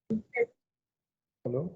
Hello.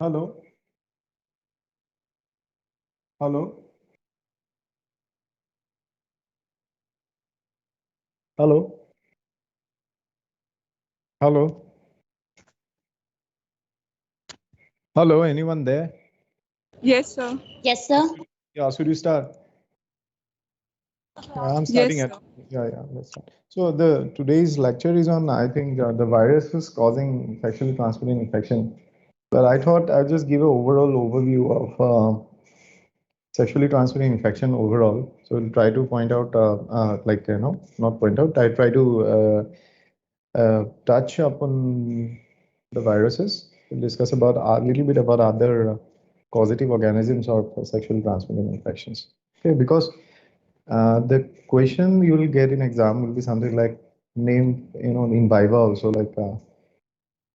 Hello. Hello. Hello. Hello. Hello. Anyone there? Yes, sir. Yes, sir. Yeah. Should we start? Yeah, I'm Yes, starting sir. at. Yeah. Let's start. So the today's lecture is on, I think, the viruses causing sexually transmitted infection. But I thought I'll just give an overall overview of sexually transmitted infection overall. So we'll try to point out, not point out. I try to touch upon the viruses. We'll discuss about a little bit about other causative organisms of sexually transmitted infections. Okay, because the question you will get in exam will be something like name, in Viva also, like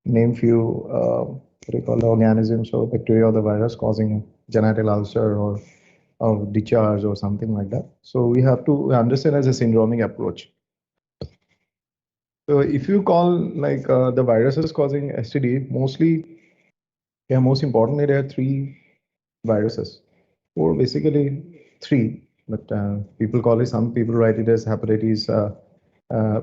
name few what do you call the organisms or bacteria or the virus causing genital ulcer or discharge or something like that. So we have to understand as a syndromic approach. So if you call like the viruses causing STD, mostly, yeah, most importantly, there are three viruses, or basically three, but people call it, some people write it as hepatitis uh,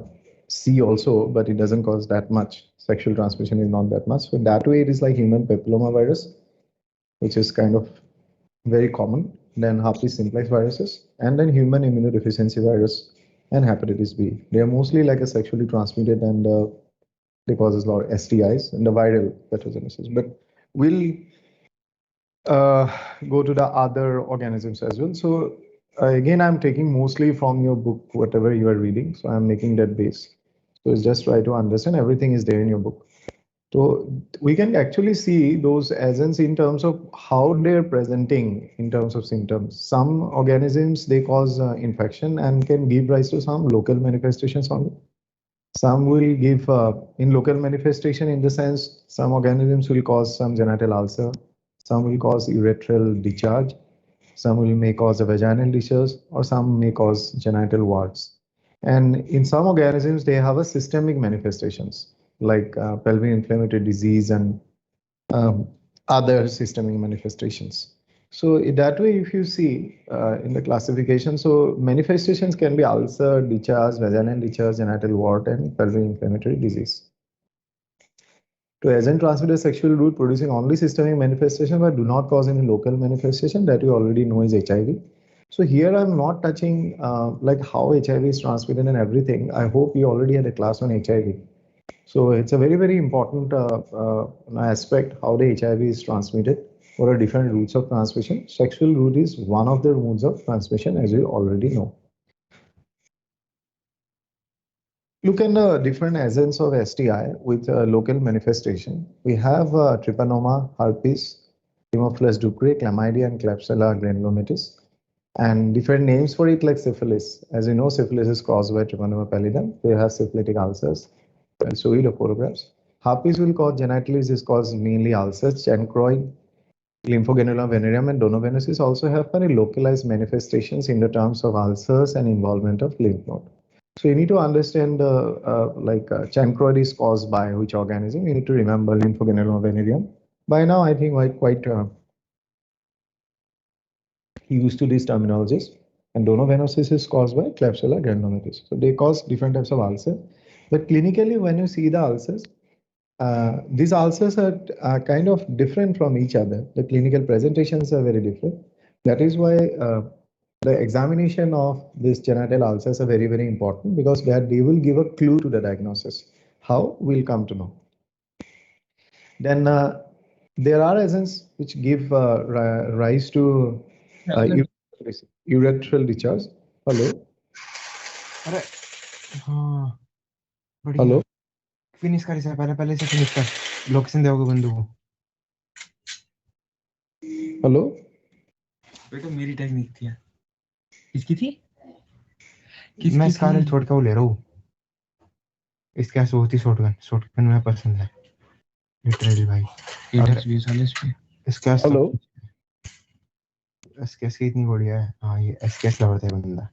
C also, but it doesn't cause that much. Sexual transmission is not that much. So that way, it is like human papillomavirus, which is kind of very common. Then herpes simplex viruses, and then human immunodeficiency virus and hepatitis B. They are mostly like a sexually transmitted and they causes a lot of STIs and the viral pathogenesis. But we'll uh, go to the other organisms as well. So again, I'm taking mostly from your book, whatever you are reading. So I'm making that base. So it's just try to understand everything is there in your book. So we can actually see those agents in terms of how they're presenting in terms of symptoms. Some organisms, they cause infection and can give rise to some local manifestations only. Some will give in local manifestation in the sense some organisms will cause some genital ulcer, some will cause urethral discharge, some will may cause a vaginal discharge, or some may cause genital warts. And in some organisms, they have a systemic manifestations like pelvic inflammatory disease and um, other systemic manifestations. So in that way, if you see in the classification, so manifestations can be ulcer, discharge, vaginal discharge, genital wart, and pelvic inflammatory disease. To agent transmitted sexual route producing only systemic manifestation but do not cause any local manifestation that you already know is HIV. So here I'm not touching like how HIV is transmitted and everything. I hope you already had a class on HIV. So it's a very, very important aspect how the HIV is transmitted. What are different routes of transmission? Sexual route is one of the modes of transmission, as you already know. Look at the different agents of STI with local manifestation. We have trypanoma, herpes, Haemophilus ducrei, chlamydia, and Klebsiella granulomatis. And different names for it like syphilis. As you know, syphilis is caused by Trypanoma pallidum. They have syphilitic ulcers. I'll show you the photographs. Herpes will cause genitalitis is caused mainly ulcers, chancroid, lymphogranuloma venereum, and donovenosis also have very localized manifestations in the terms of ulcers and involvement of lymph node. So you need to understand chancroid is caused by which organism. You need to remember lymphogranuloma venereum. By now, I think we're quite used to these terminologies. And donovenosis is caused by Klebsiella granulomatis. So they cause different types of ulcers. But clinically, when you see the ulcers, these ulcers are kind of different from each other. The clinical presentations are very different. That is why the examination of these genital ulcers are very, very important because that they will give a clue to the diagnosis. How we'll come to know. Then there are agents which give rise to urethral discharge. Hello. अरे हाँ बढ़िया Hello. Finish कर इसे पहले पहले से finish कर location दोगे बंदू को Hello. बेटा मेरी टेक्निक थी किसकी थी मैं स्कारलेट छोड़ के वो ले रहा हूँ इसके पास होती शॉटगन में पसंद है लिटरली भाई इधर भी साले इस पे इसके पास Hello. एसकेएस की इतनी बढ़िया है हाँ ये एसकेएस लवर्ड है बंदा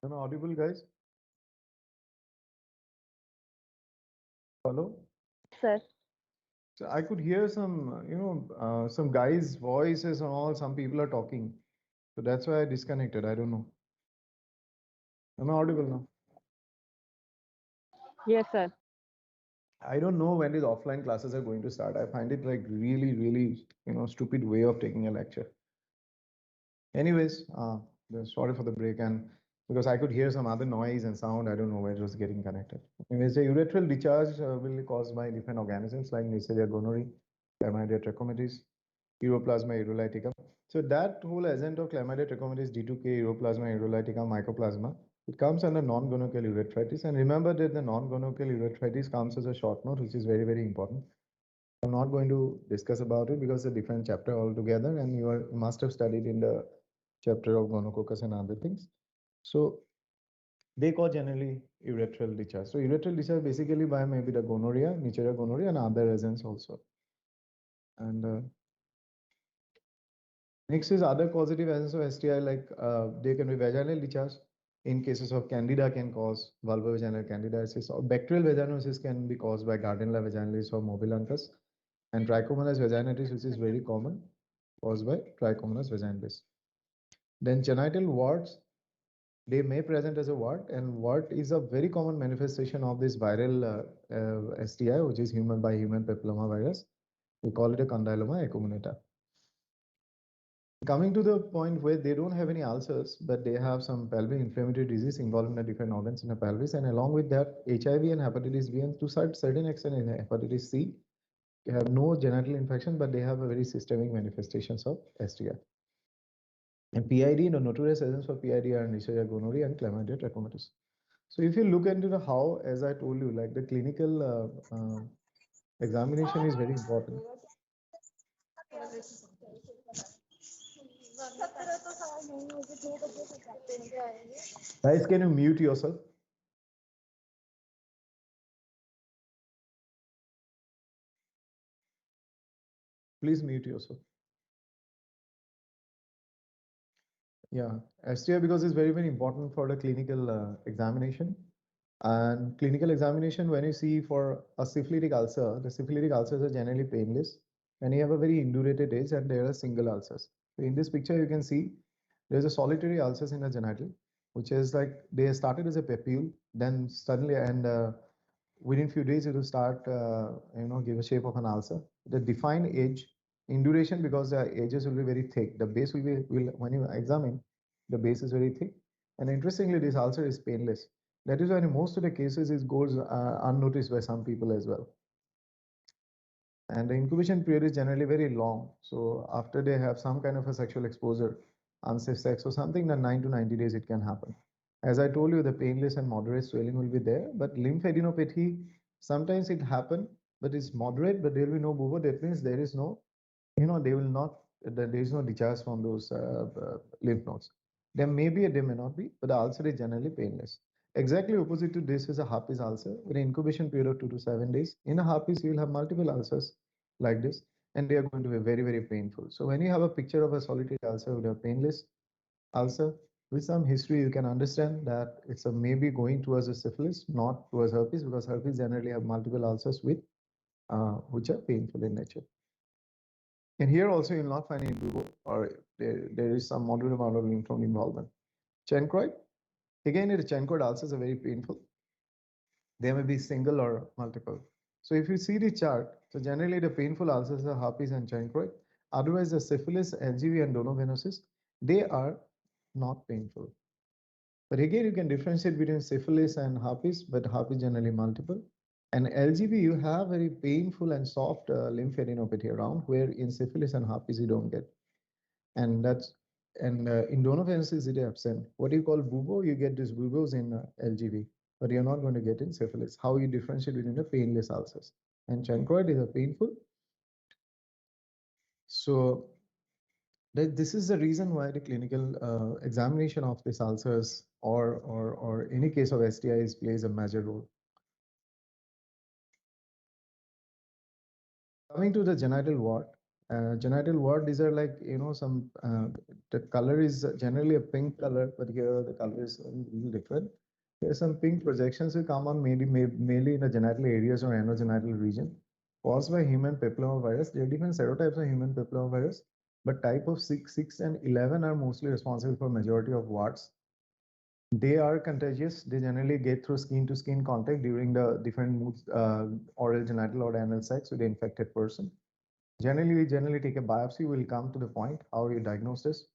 Am I audible, guys? Hello. Sir. So I could hear some, some guys' voices and all. Some people are talking. So that's why I disconnected. I don't know. Am I audible now? Yes, sir. I don't know when these offline classes are going to start. I find it like really, really, stupid way of taking a lecture. Anyways, sorry for the break and because I could hear some other noise and sound, I don't know where it was getting connected. Anyways, the urethral discharge will be caused by different organisms like Neisseria gonorrhoeae, Chlamydia trachomatis, Uroplasma urolytica. So that whole agent of Chlamydia trachomatis, D2K, Uroplasma urolytica, Mycoplasma, it comes under non-gonocale urethritis. And remember that the non-gonocale urethritis comes as a short note, which is very, very important. I'm not going to discuss about it because it's a different chapter altogether, and you must have studied in the chapter of gonococcus and other things. So they cause generally urethral discharge. So urethral discharge basically by maybe the gonorrhea, Neisseria gonorrhea, and other agents also. And next is other causative agents of STI like they can be vaginal discharge. In cases of candida can cause vulvovaginal candidiasis or bacterial vaginosis can be caused by Gardnerella vaginalis or Mobiluncus and trichomonas vaginalis, which is very common, caused by Trichomonas vaginalis. Then genital warts, they may present as a wart, and wart is a very common manifestation of this viral STI, which is human papilloma virus. We call it a condyloma acuminata. Coming to the point where they don't have any ulcers, but they have some pelvic inflammatory disease involving the different organs in the pelvis, and along with that, HIV and hepatitis B, and to certain extent in hepatitis C, have no genital infection, but they have a very systemic manifestations of STI. And PID, the notorious agents for PID are Neisseria gonorrhea and Chlamydia trachomatis. So if you look into the how, as I told you, like the clinical examination is very important. Guys, can you mute yourself? Please mute yourself. Yeah, STI because it's very, very important for the clinical examination. And clinical examination, when you see for a syphilitic ulcer, the syphilitic ulcers are generally painless. And you have a very indurated age and there are single ulcers. So in this picture, you can see there's a solitary ulcers in the genital, which is like they started as a papule, then suddenly and within few days it will start, give a shape of an ulcer. The defined age in duration because the edges will be very thick. The base will when you examine, the base is very thick. And interestingly, this ulcer is painless. That is why in most of the cases it goes unnoticed by some people as well. And the incubation period is generally very long. So after they have some kind of a sexual exposure, unsafe sex or something, then 9 to 90 days it can happen. As I told you, the painless and moderate swelling will be there, but lymphadenopathy, sometimes it happen, but it's moderate, but there will be no bubo. That means there is no, they will not, there is no discharge from those lymph nodes. There may be, there may not be, but the ulcer is generally painless. Exactly opposite to this is a herpes ulcer with an incubation period of 2 to 7 days. In a herpes, you will have multiple ulcers like this, and they are going to be very, very painful. So when you have a picture of a solitary ulcer with a painless ulcer, with some history, you can understand that it's a maybe going towards a syphilis, not towards herpes, because herpes generally have multiple ulcers with which are painful in nature. And here also you'll not find any bubo, or there is some moderate amount of lymph node involvement. Chancroid, again, the chancroid ulcers are very painful. They may be single or multiple. So if you see the chart, so generally the painful ulcers are herpes and chancroid. Otherwise, the syphilis, LGV, and donovenosis, they are not painful. But again, you can differentiate between syphilis and herpes, but herpes generally multiple. And LGV, you have very painful and soft lymphadenopathy around, where in syphilis and herpes you don't get. And that's in donovenosis it is absent. What you call bubo, you get these bubos in LGV, but you're not going to get in syphilis. How you differentiate between the painless ulcers and chancroid is a painful. So this is the reason why the clinical examination of these ulcers or any case of STIs plays a major role. Coming to the genital wart, these are like, some, the color is generally a pink color, but here the color is a little different. There's some pink projections will come on mainly in the genital areas or anogenital region caused by human papillomavirus. There are different serotypes of human papillomavirus, but type of 6 and 11 are mostly responsible for majority of warts. They are contagious. They generally get through skin to skin contact during the different moods, oral, genital, or anal sex with the infected person. Generally, we generally take a biopsy. We'll come to the point how you diagnose this.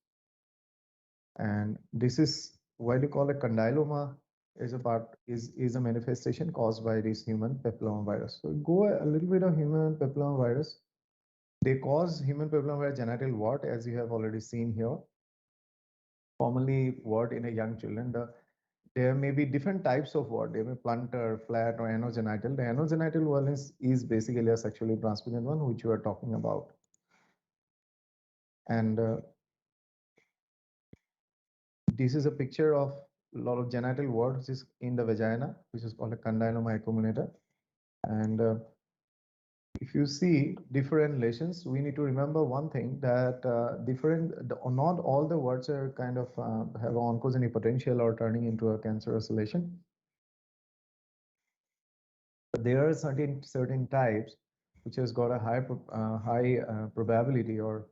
And this is what you call a condyloma is a manifestation caused by this human papillomavirus. So go a little bit of human papillomavirus. They cause human papillomavirus genital wart, as you have already seen here. Commonly wart in a young children. There may be different types of wart. There may be plantar, flat, or anogenital. The anogenital one is basically a sexually transmitted one, which you are talking about. And this is a picture of a lot of genital warts is in the vagina, which is called a condyloma accuminata. And if you see different lesions, we need to remember one thing that not all the warts are kind of have oncogenic potential or turning into a cancerous lesion. But there are certain types which has got a high probability or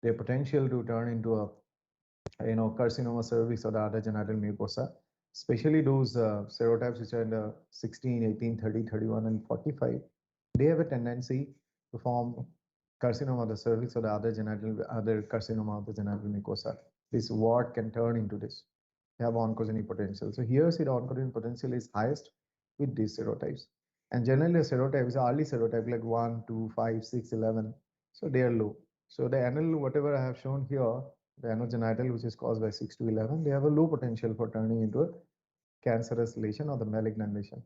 their potential to turn into a carcinoma cervix or the other genital mucosa, especially those serotypes which are in the 16, 18, 30, 31, and 45. They have a tendency to form carcinoma of the cervix or the other carcinoma of the genital mucosa. This wart can turn into this. They have oncogenic potential. So here, see, the oncogenic potential is highest with these serotypes. And generally, a serotype is early serotype like 1, 2, 5, 6, 11. So they are low. So the anal, whatever I have shown here, the anogenital, which is caused by 6 to 11, they have a low potential for turning into a cancerous lesion or the malignant lesion.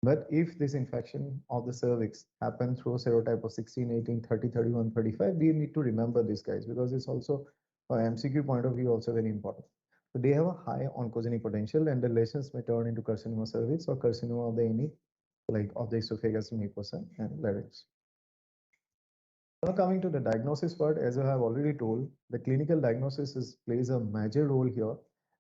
But if this infection of the cervix happens through serotype of 16, 18, 30, 31, 35, we need to remember this, guys, because it's also, from MCQ point of view, also very important. So they have a high oncogenic potential, and the lesions may turn into carcinoma cervix or carcinoma of the any, like of the esophagus, mucosa, and larynx. Now coming to the diagnosis part, as I have already told, the clinical diagnosis plays a major role here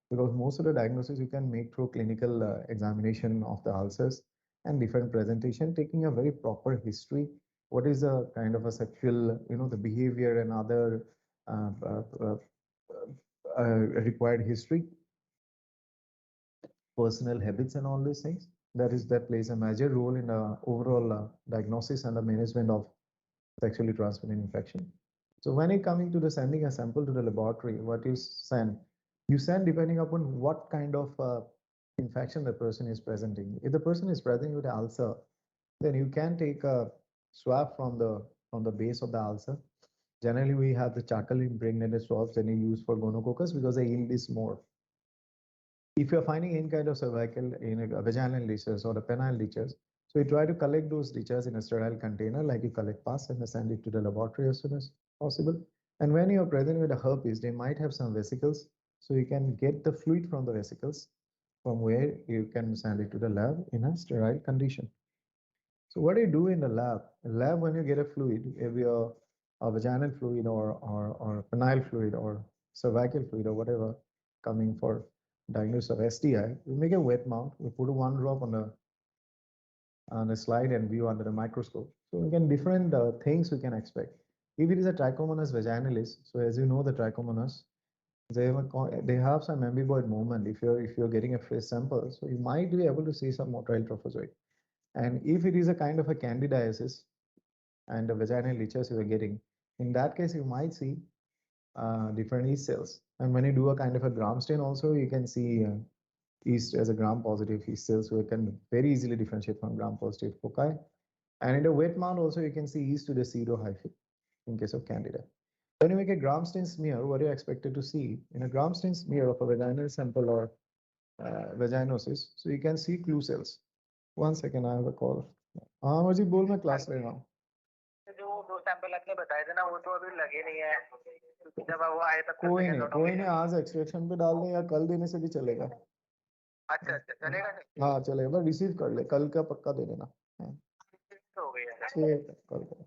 because most of the diagnosis you can make through clinical examination of the ulcers and different presentation, taking a very proper history. What is the kind of a sexual, the behavior and other uh, uh, uh, required history, personal habits, and all these things. That plays a major role in the overall diagnosis and the management of sexually transmitted infection. So when it coming to the sending a sample to the laboratory, what you send depending upon what kind of infection the person is presenting. If the person is presenting with an ulcer, then you can take a swab from the base of the ulcer. Generally, we have the charcoal impregnated swabs that you use for gonococcus because the yield is more. If you're finding any kind of cervical, vaginal lesions or the penile lesions, so you try to collect those lesions in a sterile container, like you collect pus and send it to the laboratory as soon as possible. And when you're present with a herpes, they might have some vesicles, so you can get the fluid from the vesicles, from where you can send it to the lab in a sterile condition. So what do you do in the lab? In lab, when you get a fluid, if you're a vaginal fluid or penile fluid or cervical fluid or whatever coming for diagnosis of STI, we make a wet mount. We put one drop on the slide and view under the microscope. So we can different things we can expect. If it is a Trichomonas vaginalis, so as you know, the Trichomonas, they have some amoeboid movement. If you're getting a fresh sample, so you might be able to see some motile trophozoite. And if it is a kind of a candidiasis and the vaginal leeches you are getting, in that case, you might see different yeast cells. And when you do a kind of a gram stain also, you can see yeast as a gram-positive yeast cells, so you can very easily differentiate from gram-positive foci. And in the wet mount also, you can see yeast to the pseudohyphae in case of candida. When you make a gram stain smear, what are you expected to see? In a gram stain smear of a vaginal sample or vaginosis, so you can see clue cells. 1 second, I have a call. हाँ मुझे बोल मैं class ले रहा हूँ. जो 2 sample आपने बताए थे ना वो तो अभी लगे नहीं है क्योंकि जब वो आए तब कोई नहीं आज एक्सट्रैक्शन पे डाल दे या कल देने से भी चलेगा. अच्छा अच्छा चलेगा नहीं हाँ चलेगा, पर रिसीव कर ले, कल का पक्का दे देना. हो गई है ठीक है, कल का.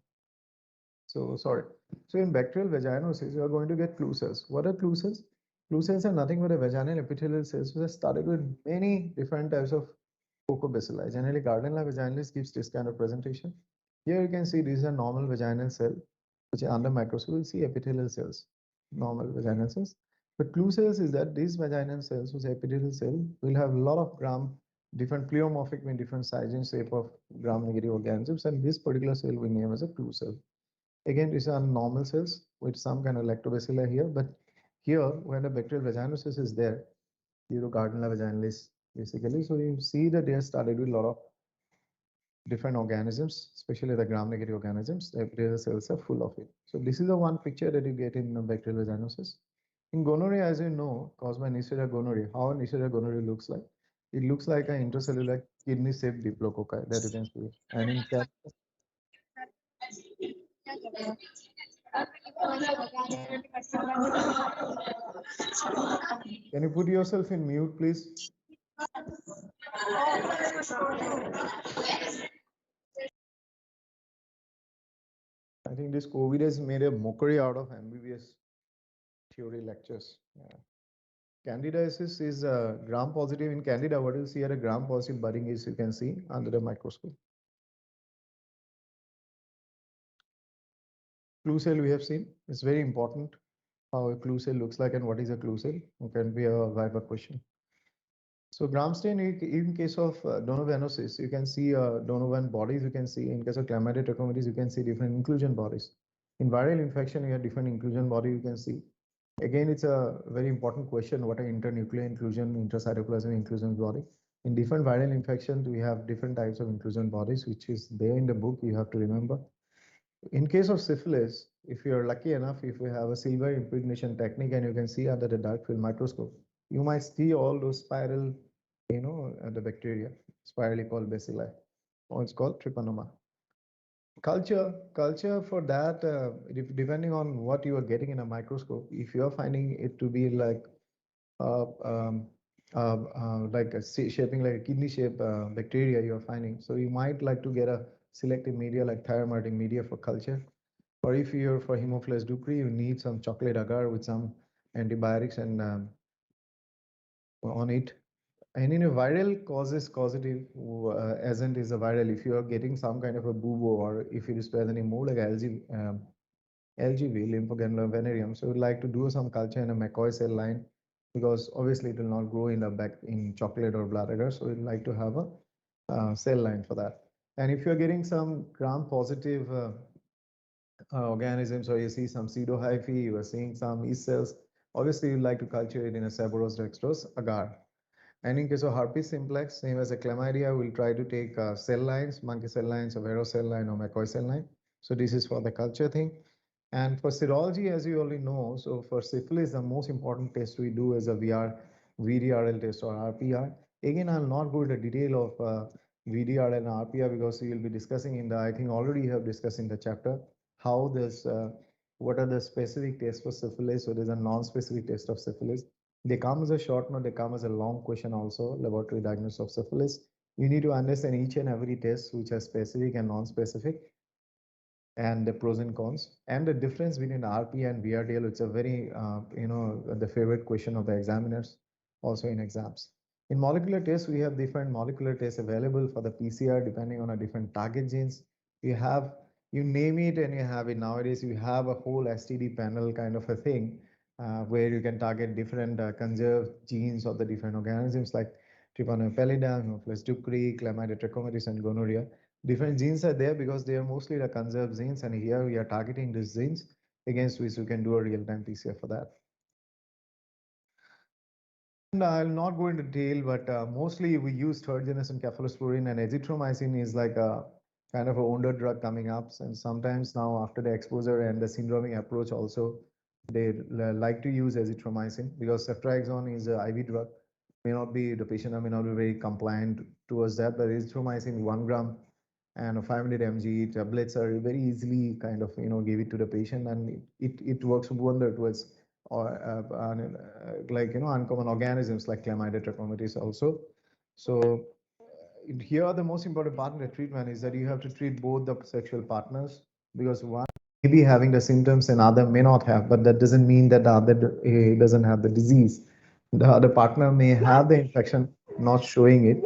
So sorry. So in bacterial vaginosis, you are going to get clue cells. What are clue cells? Clue cells are nothing but a vaginal epithelial cells which are started with many different types of Mucobacilli. Generally, Gardnerella vaginalis gives this kind of presentation. Here you can see these are normal vaginal cell, which are under microscope. You see epithelial cells, normal vaginal cells. But clue cells is that these vaginal cells, which are epithelial cell, will have a lot of different pleomorphic in different size and shape of gram-negative organisms, and this particular cell we name as a clue cell. Again, these are normal cells with some kind of lactobacilli here, but here when the bacterial vaginosis is there, due to Gardnerella vaginalis, basically. So you see that they are started with a lot of different organisms, especially the gram-negative organisms. The epithelial cells are full of it. So this is the one picture that you get in bacterial vaginosis. In gonorrhea, as you know, caused by Neisseria gonorrhea, how Neisseria gonorrhea looks like. It looks like an intracellular kidney-shaped diplococci that you can see. And in cat, can you put yourself in mute, please? I think this COVID has made a mockery out of MBBS theory lectures. Yeah. Candidiasis is gram-positive. In Candida, what you see at a gram-positive budding is you can see under the microscope. Clue cell we have seen. It's very important how a clue cell looks like and what is a clue cell. It can be a Viva question. So gram stain, in case of donovanosis, you can see Donovan bodies. You can see in case of Chlamydia trachomatis, you can see different inclusion bodies. In viral infection, you have different inclusion body, you can see. Again, it's a very important question, what are internuclear inclusion, intracytoplasmic inclusion body. In different viral infections, we have different types of inclusion bodies, which is there in the book, you have to remember. In case of syphilis, if you're lucky enough, if you have a silver impregnation technique and you can see under the dark field microscope, you might see all those spiral, the bacteria, spirally called bacilli, or it's called trypanoma. Culture for that, depending on what you are getting in a microscope, if you are finding it to be like uh, um, like shaping like a kidney shape bacteria you are finding. So you might like to get a selective media like thiomartin media for culture. Or if you're for Haemophilus ducrei, you need some chocolate agar with some antibiotics and on it. And in a viral causative agent is a viral. If you are getting some kind of a bubo or if it is present in more like LGV, lymphogranular venereum. So we'd like to do some culture in a McCoy cell line because obviously it will not grow in the back in chocolate or blood agar. So we'd like to have a cell line for that. And if you're getting some gram-positive organisms or you see some pseudohyphae, you are seeing some yeast cells, obviously you'd like to culture it in a Seborrhous dextrose agar. And in case of herpes simplex, same as a chlamydia, we'll try to take cell lines, monkey cell lines, or Vero cell line, or McCoy cell line. So this is for the culture thing. And for serology, as you already know, so for syphilis, the most important test we do is a VDRL test or RPR. Again, I'll not go into detail of VDRL and RPR because we'll be discussing in the, I think already you have discussed in the chapter, how this, what are the specific tests for syphilis. So there's a non-specific test of syphilis. They come as a short note, they come as a long question also, laboratory diagnosis of syphilis. You need to understand each and every test which are specific and non-specific and the pros and cons and the difference between RP and VRDL. It's a very, the favorite question of the examiners also in exams. In molecular tests, we have different molecular tests available for the PCR depending on a different target genes. You have, you name it and you have it nowadays. You have a whole STD panel kind of a thing where you can target different conserved genes of the different organisms like Trypanosoma pallidum, Haemophilus ducrei, Chlamydia trachomatis, and gonorrhea. Different genes are there because they are mostly the conserved genes, and here we are targeting these genes against which we can do a real-time PCR for that. And I'll not go into detail, but mostly we use third generation cephalosporin, and azithromycin is like a kind of a wonder drug coming up. And sometimes now after the exposure and the syndromic approach also, they like to use azithromycin because ceftriaxone is an IV drug. May not be, the patient may not be very compliant towards that, but azithromycin 1 gram and 500 mg tablets are very easily kind of, give it to the patient, and it works wonder towards like, uncommon organisms like Chlamydia trachomatis also. So here are the most important part in the treatment is that you have to treat both the sexual partners because one may be having the symptoms and other may not have, but that doesn't mean that the other doesn't have the disease. The other partner may have the infection, not showing it.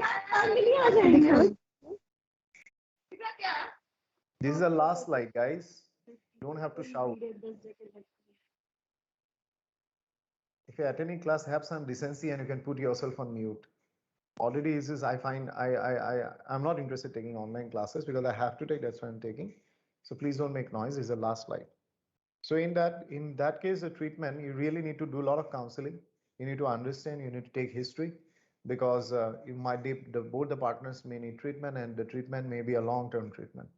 This is the last slide, guys. You don't have to shout. If you're attending class, have some decency and you can put yourself on mute. Already is I find I'm not interested in taking online classes because I have to take, that's why I'm taking. So please don't make noise. This is the last slide. So in that case, the treatment, you really need to do a lot of counseling. You need to understand, you need to take history because you might be, both the partners may need treatment and the treatment may be a long-term treatment.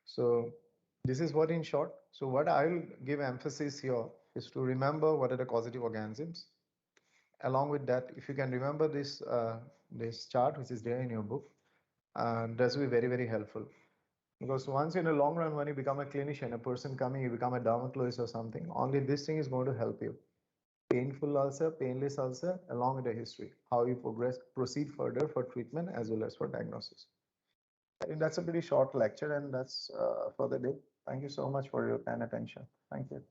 So this is what in short. So what I'll give emphasis here is to remember what are the causative organisms. Along with that, if you can remember this this chart which is there in your book, that will be very, very helpful. Because once in a long run, when you become a clinician, a person coming, you become a dermatologist or something, only this thing is going to help you. Painful ulcer, painless ulcer, along with the history, how you proceed further for treatment as well as for diagnosis. I think that's a pretty short lecture and that's for the day. Thank you so much for your kind attention. Thank you.